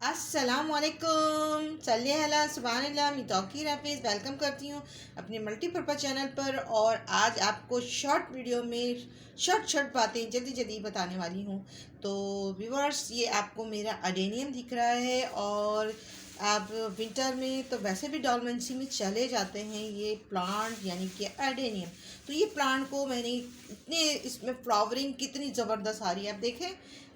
अस्सलामुअलैकुम सल्ली अला सुबहानल्लाह। मैं तौकीर हाफिज़ वेलकम करती हूँ अपने मल्टीपर्पज़ चैनल पर। और आज आपको शॉर्ट वीडियो में शॉर्ट बातें जल्दी जल्दी बताने वाली हूँ। तो व्यूअर्स, ये आपको मेरा अडेनियम दिख रहा है। और आप विंटर में तो वैसे भी डॉर्मेंसी में चले जाते हैं ये प्लांट, यानी कि अडेनियम। तो ये प्लांट को मैंने इतने, इसमें फ्लावरिंग कितनी ज़बरदस्त आ रही है, आप देखें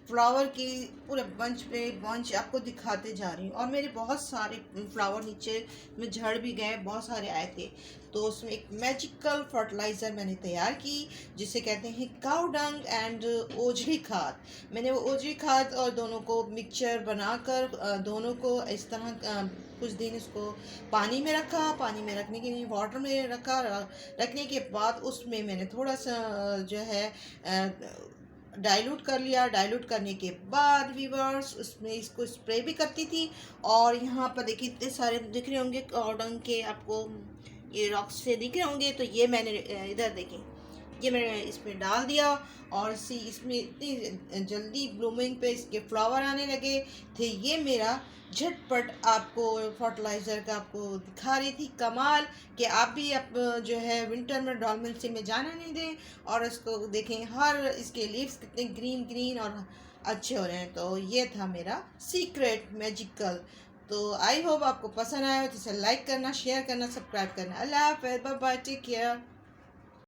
फ्लावर की पूरे बंच पे बंच आपको दिखाते जा रही हूँ। और मेरे बहुत सारे फ्लावर नीचे में झड़ भी गए, बहुत सारे आए थे। तो उसमें एक मैजिकल फर्टिलाइज़र मैंने तैयार की, जिसे कहते हैं काऊ डंग एंड ओजड़ी खाद। मैंने वो ओजड़ी खाद और दोनों को मिक्सचर बनाकर दोनों को इस तरह कुछ दिन इसको पानी में रखा। पानी में रखने के लिए वाटर में रखा। रखने के बाद उसमें मैंने थोड़ा सा जो है डाइल्यूट कर लिया। डाइल्यूट करने के बाद व्यूअर्स उसमें इसको स्प्रे भी करती थी। और यहाँ पर देखिए इतने सारे दिख रहे होंगे कॉर्डन के, आपको ये रॉक्स से दिख रहे होंगे। तो ये मैंने इधर देखें, ये मैंने इसमें डाल दिया। और इसमें इतनी जल्दी ब्लूमिंग पे इसके फ्लावर आने लगे थे। ये मेरा झटपट आपको फर्टिलाइज़र का आपको दिखा रही थी कमाल, कि आप भी अब जो है विंटर में डॉर्मेंसी में जाना नहीं दें। और इसको देखें, हर इसके लीव्स कितने ग्रीन ग्रीन और अच्छे हो रहे हैं। तो ये था मेरा सीक्रेट मैजिकल। तो आई होप आपको पसंद आया हो, तो इसे लाइक करना, शेयर करना, सब्सक्राइब करना। अल्लाह हाफ़िज़, बाय बाय, टेक केयर।